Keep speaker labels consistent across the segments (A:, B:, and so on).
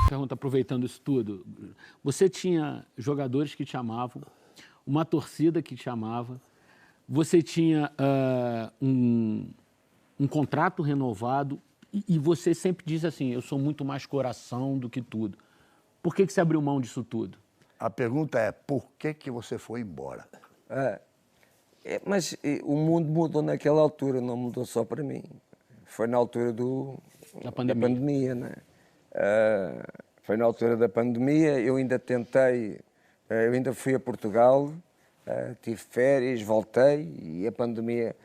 A: pergunta, aproveitando isso tudo. Você tinha jogadores que te amavam, uma torcida que te amava, você tinha um contrato renovado e você sempre diz assim, eu sou muito mais coração do que tudo. Por que você abriu mão disso tudo?
B: A pergunta é, por que você foi embora?
C: Mas o mundo mudou naquela altura, não mudou só para mim. Foi na altura da pandemia, né? Foi na altura da pandemia, eu ainda tentei, eu ainda fui a Portugal, tive férias, voltei e a pandemia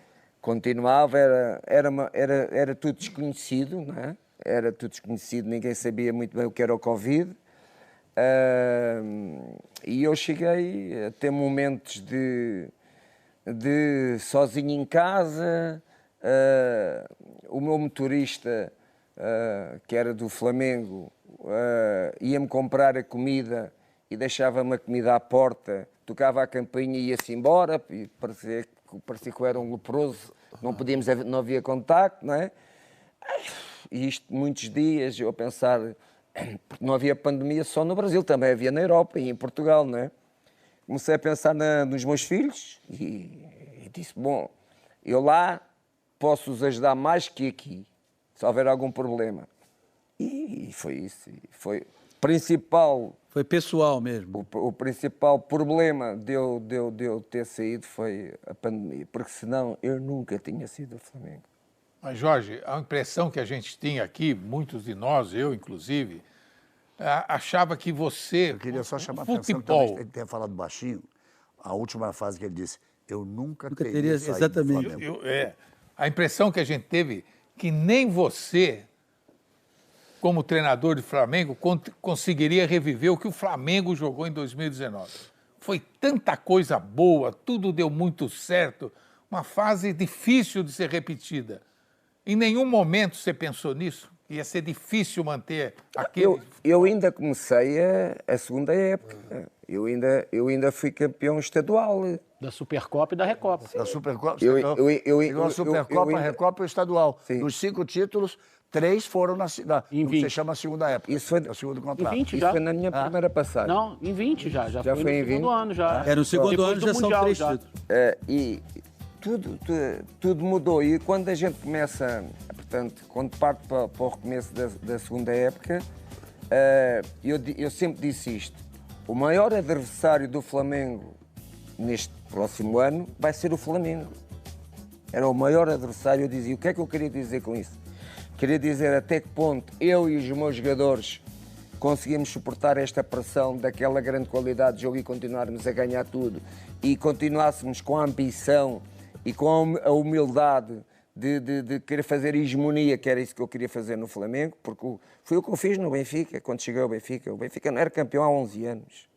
C: continuava, era tudo desconhecido, não é? Era tudo desconhecido, ninguém sabia muito bem o que era o Covid. E eu cheguei a ter momentos de sozinho em casa, o meu motorista, que era do Flamengo, ia-me comprar a comida e deixava-me a comida à porta, tocava a campainha e ia-se embora, e parecia que eu era um leproso, não havia contacto, não é? E isto muitos dias, eu a pensar, porque não havia pandemia só no Brasil, também havia na Europa e em Portugal, não é? Comecei a pensar nos meus filhos e disse, bom, eu lá posso-os ajudar mais que aqui, se houver algum problema. E foi isso. Foi principal...
D: Foi pessoal mesmo.
C: O principal problema de eu ter saído foi a pandemia, porque senão eu nunca tinha sido do Flamengo.
E: Mas, Jorge, a impressão que a gente tinha aqui, muitos de nós, eu inclusive, achava que você...
B: Eu queria só chamar a
E: futebol...
B: atenção que ele tenha falado baixinho, a última frase que ele disse, eu nunca teria saído
D: exatamente.
B: do Flamengo.
E: A impressão que a gente teve que nem você, como treinador de Flamengo, conseguiria reviver o que o Flamengo jogou em 2019. Foi tanta coisa boa, tudo deu muito certo, uma fase difícil de ser repetida. Em nenhum momento você pensou nisso? Ia ser difícil manter aquele...
C: Eu ainda comecei a segunda época. Eu ainda fui campeão estadual.
A: Da Supercopa e da Recopa.
B: Da Supercopa,
C: a
B: Supercopa, a Recopa e o estadual.
C: Sim.
B: Dos 5 títulos, 3 foram no que você chama a segunda época.
C: Isso foi,
B: é o segundo contrato.
A: Em 20
C: Isso
A: já.
C: foi na minha primeira passagem.
A: Não, em 20 já. Já foi
C: foi em
A: no segundo
C: 20?
A: ano já.
D: É, no segundo
A: Depois
D: ano
A: do
D: já são
A: Mundial,
D: 3
A: já.
D: títulos.
C: E tudo mudou. E quando a gente começa, portanto, quando parte para o recomeço da segunda época, eu sempre disse isto. O maior adversário do Flamengo neste próximo ano vai ser o Flamengo. Era o maior adversário, eu dizia. O que é que eu queria dizer com isso? Queria dizer até que ponto eu e os meus jogadores conseguimos suportar esta pressão daquela grande qualidade de jogo e continuarmos a ganhar tudo e continuássemos com a ambição e com a humildade de querer fazer hegemonia, que era isso que eu queria fazer no Flamengo, porque foi o que eu fiz no Benfica, quando cheguei ao Benfica. O Benfica não era campeão há 11 anos.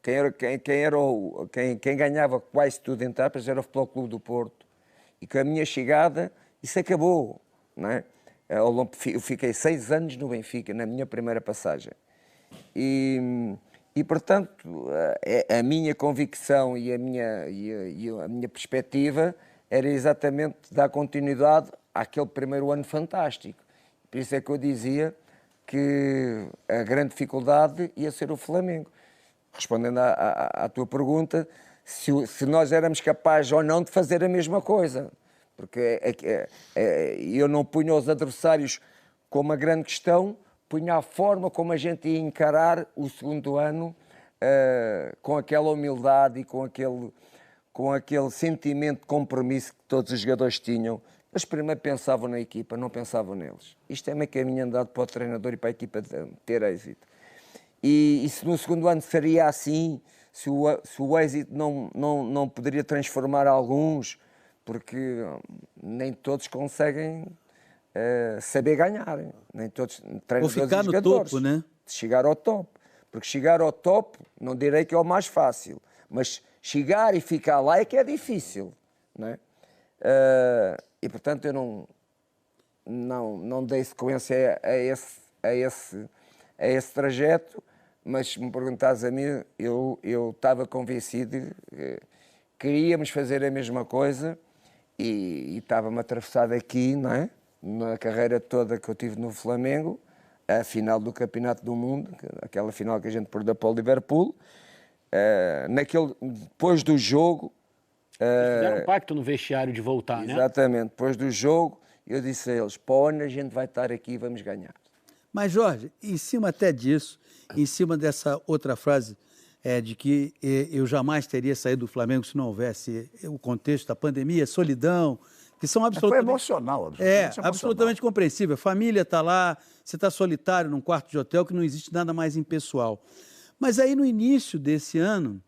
C: Quem ganhava quase tudo em etapas era o Futebol Clube do Porto. E com a minha chegada, isso acabou, não é? Eu fiquei 6 anos no Benfica, na minha primeira passagem. E portanto, a minha convicção e a minha perspectiva era exatamente dar continuidade àquele primeiro ano fantástico. Por isso é que eu dizia que a grande dificuldade ia ser o Flamengo. Respondendo à tua pergunta, se nós éramos capazes ou não de fazer a mesma coisa. Porque eu não punha os adversários como a grande questão, punha a forma como a gente ia encarar o segundo ano com aquela humildade e com aquele sentimento de compromisso que todos os jogadores tinham. Eles primeiro pensavam na equipa, não pensavam neles. Isto é meio caminho andado para o treinador e para a equipa ter êxito. E se no segundo ano seria assim, se o êxito não poderia transformar alguns, porque nem todos conseguem saber ganhar, nem todos treinadores
D: ou ficar no
C: jogadores,
D: topo, né?
C: Chegar ao topo. Porque chegar ao topo, não direi que é o mais fácil, mas chegar e ficar lá é que é difícil, não é? E portanto eu não dei sequência a esse trajeto, mas se me perguntares a mim, eu estava convencido que queríamos fazer a mesma coisa e estava-me atravessado aqui, não é? Na carreira toda que eu tive no Flamengo, a final do Campeonato do Mundo, aquela final que a gente perdeu para o Liverpool, depois do jogo...
A: Fizeram um pacto no vestiário de voltar, né?
C: Exatamente, depois do jogo, eu disse a eles, para o ano a gente vai estar aqui e vamos ganhar.
D: Mas, Jorge, em cima até disso, em cima dessa outra frase de que eu jamais teria saído do Flamengo se não houvesse o contexto da pandemia, solidão, que são absolutamente...
B: Foi emocional,
D: absolutamente compreensível. A família está lá, você está solitário num quarto de hotel que não existe nada mais impessoal. Mas aí, no início desse ano,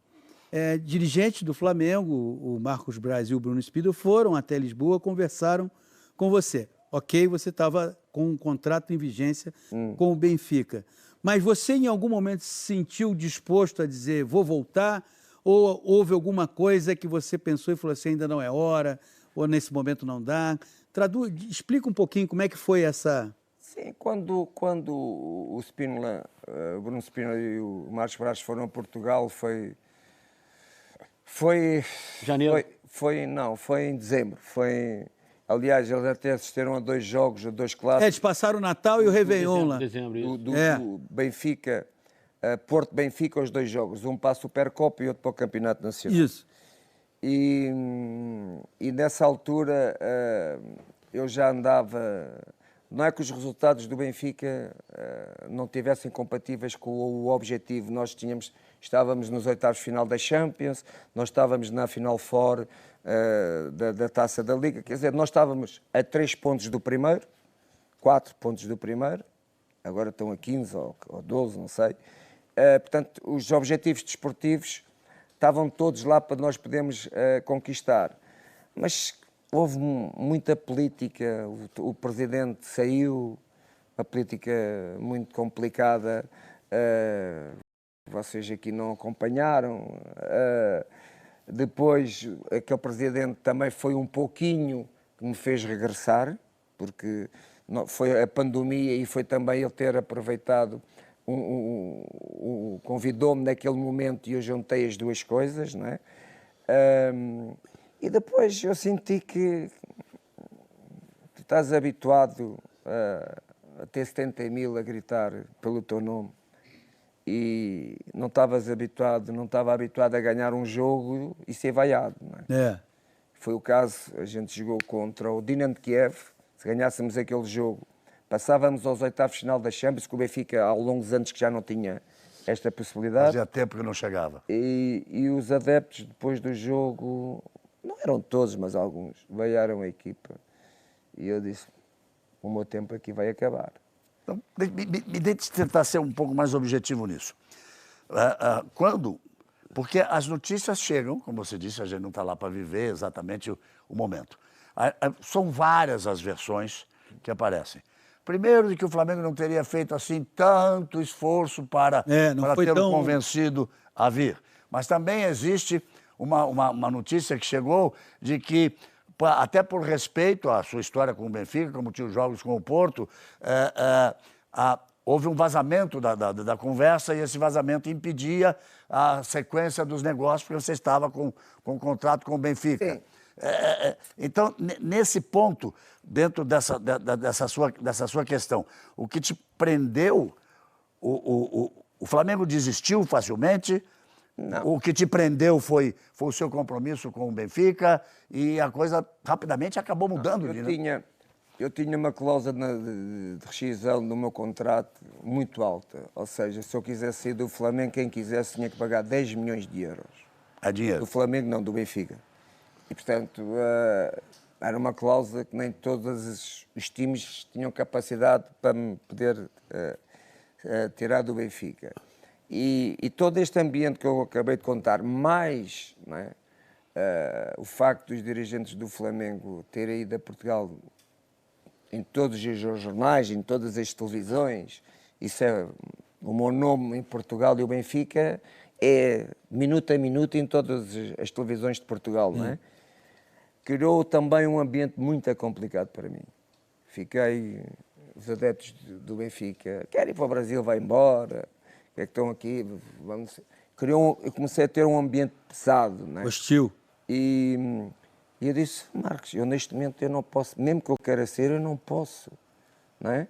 D: dirigentes do Flamengo, o Marcos Braz e o Bruno Spindel, foram até Lisboa, conversaram com você. Ok, você estava com um contrato em vigência com o Benfica. Mas você, em algum momento, se sentiu disposto a dizer, vou voltar? Ou houve alguma coisa que você pensou e falou assim, ainda não é hora, ou nesse momento não dá? Explica um pouquinho como é que foi essa...
C: Sim, quando o Spínola, o Bruno Spínola e o Marcos Braz foram a Portugal, foi
A: Janeiro?
C: Foi em dezembro. Aliás, eles até assistiram a 2 jogos, a 2 clássicos.
D: Eles passaram o Natal e o Réveillon lá.
C: Do Benfica, Porto Benfica, os 2 jogos. Um para a Supercopa e outro para o Campeonato Nacional.
D: Isso.
C: E nessa altura eu já andava... Não é que os resultados do Benfica não tivessem compatíveis com o objetivo. Nós estávamos nos oitavos de final da Champions, nós estávamos na Final Four da Taça da Liga. Quer dizer, nós estávamos a 3 pontos do primeiro, 4 pontos do primeiro, agora estão a 15 ou 12, não sei. Portanto, os objetivos desportivos estavam todos lá para nós podermos conquistar. Mas houve muita política, o presidente saiu, uma política muito complicada, vocês aqui não acompanharam. Depois, aquele presidente também foi um pouquinho que me fez regressar, porque foi a pandemia e foi também ele ter aproveitado, convidou-me naquele momento e eu juntei as duas coisas, não é? E depois eu senti que tu estás habituado a ter 70.000 a gritar pelo teu nome e não estava habituado a ganhar um jogo e ser vaiado, não é? Foi o caso, a gente jogou contra o Dinamo de Kiev, se ganhássemos aquele jogo, passávamos aos oitavos de final da Champions, que o Benfica há longos anos que já não tinha esta possibilidade.
B: Fazia tempo que não chegava.
C: E os adeptos, depois do jogo, não eram todos, mas alguns, vaiaram a equipa. E eu disse, o meu tempo aqui vai acabar.
B: Então, me deixe tentar ser um pouco mais objetivo nisso. Porque as notícias chegam, como você disse, a gente não está lá para viver exatamente o momento. São várias as versões que aparecem. Primeiro, de que o Flamengo não teria feito assim tanto esforço para tê-lo convencido a vir. Mas também existe uma notícia que chegou de que, até por respeito à sua história com o Benfica, como tinha os jogos com o Porto, houve um vazamento da conversa e esse vazamento impedia a sequência dos negócios, porque você estava com um contrato com o Benfica. Sim. Então, nesse ponto, dentro dessa sua questão, o que te prendeu, o Flamengo desistiu facilmente? Não. O que te prendeu foi o seu compromisso com o Benfica e a coisa rapidamente acabou mudando.
C: Eu tinha uma cláusula de rescisão do meu contrato muito alta. Ou seja, se eu quisesse sair do Flamengo, quem quisesse tinha que pagar 10 milhões de euros.
B: É dinheiro?
C: Do Flamengo, não, do Benfica. E, portanto, era uma cláusula que nem todos os times tinham capacidade para me poder tirar do Benfica. E todo este ambiente que eu acabei de contar, mais não é, o facto dos dirigentes do Flamengo terem ido a Portugal em todos os jornais, em todas as televisões, isso é o meu nome em Portugal e o Benfica é minuto a minuto em todas as televisões de Portugal, não é? Criou também um ambiente muito complicado para mim. Fiquei, os adeptos do Benfica, querem ir para o Brasil, vai embora, que é que estão aqui, vamos... Eu comecei a ter um ambiente pesado, não é?
D: Hostil.
C: E eu disse, Marcos, eu neste momento eu não posso, mesmo que eu queira ser, eu não posso, não é?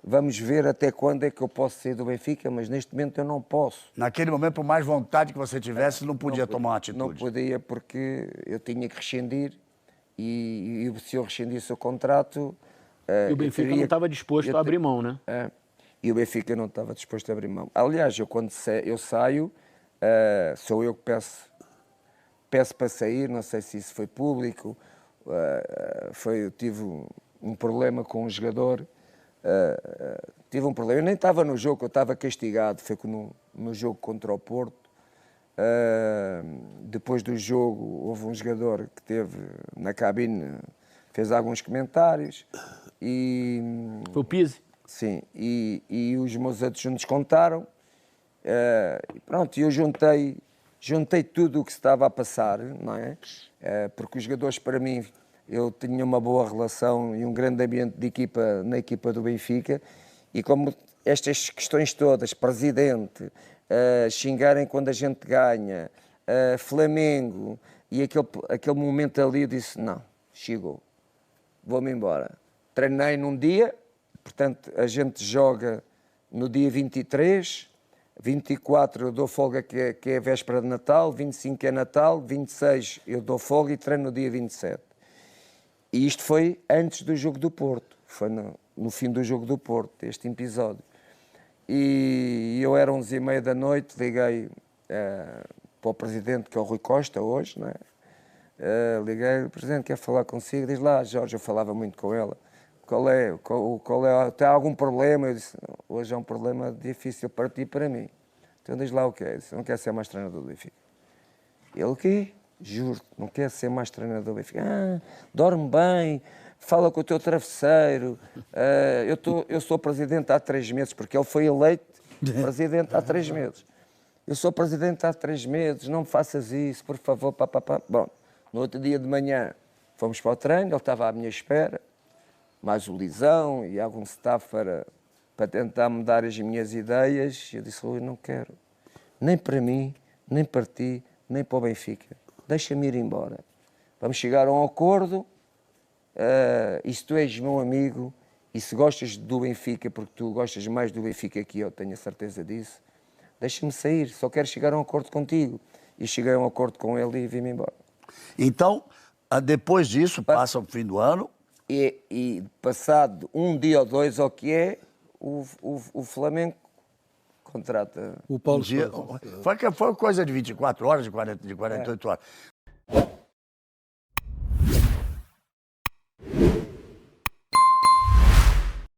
C: vamos ver até quando é que eu posso sair do Benfica, mas neste momento eu não posso.
B: Naquele momento, por mais vontade que você tivesse, não podia tomar uma atitude.
C: Não podia porque eu tinha que rescindir e se eu rescindisse o contrato...
A: E o Benfica não estava disposto a abrir mão, né?
C: E o Benfica não estava disposto a abrir mão. Aliás, eu quando eu saio, sou eu que peço para sair, não sei se isso foi público, eu tive um problema com um jogador, tive um problema, eu nem estava no jogo, eu estava castigado, foi no jogo contra o Porto. Depois do jogo houve um jogador que teve na cabine, fez alguns comentários e...
A: Foi o Pizzi?
C: Sim, e os meus adjuntos contaram, e pronto, eu juntei tudo o que se estava a passar, não é? Porque os jogadores, para mim, eu tinha uma boa relação e um grande ambiente de equipa na equipa do Benfica, e como estas questões todas, presidente, xingarem quando a gente ganha, Flamengo, e aquele momento ali eu disse, não, chegou, vou-me embora. Treinei num dia, portanto, a gente joga no dia 23, 24 eu dou folga, que é a véspera de Natal, 25 é Natal, 26 eu dou folga e treino no dia 27. E isto foi antes do jogo do Porto, foi no fim do jogo do Porto, este episódio. E eu era 11h30 da noite, liguei para o presidente, que é o Rui Costa, hoje, não é? Liguei, o presidente quer falar consigo, diz lá, Jorge, eu falava muito com ela. Qual é? Tem algum problema? Eu disse, hoje é um problema difícil para ti e para mim. Então diz lá o que é. Eu disse, não quer ser mais treinador do Benfica. Ele, o quê? Juro, não quer ser mais treinador do Benfica. Dorme bem, fala com o teu travesseiro. Eu sou presidente há 3 meses, porque ele foi eleito presidente há 3 meses. Eu sou presidente há 3 meses, não me faças isso, por favor. Bom, no outro dia de manhã fomos para o treino, ele estava à minha espera, mais o Lisão e algum staff para tentar mudar as minhas ideias. Eu disse, Rui, não quero, nem para mim, nem para ti, nem para o Benfica. Deixa-me ir embora. Vamos chegar a um acordo, e se tu és meu amigo, e se gostas do Benfica, porque tu gostas mais do Benfica que eu, tenho a certeza disso, deixa-me sair, só quero chegar a um acordo contigo. E cheguei a um acordo com ele e vim-me embora.
B: Então, depois disso, passa o fim do ano.
C: E passado um dia ou dois, o que é, o Flamengo contrata
D: O Paulo
B: Sousa. Foi coisa de 24 horas, de 48 horas.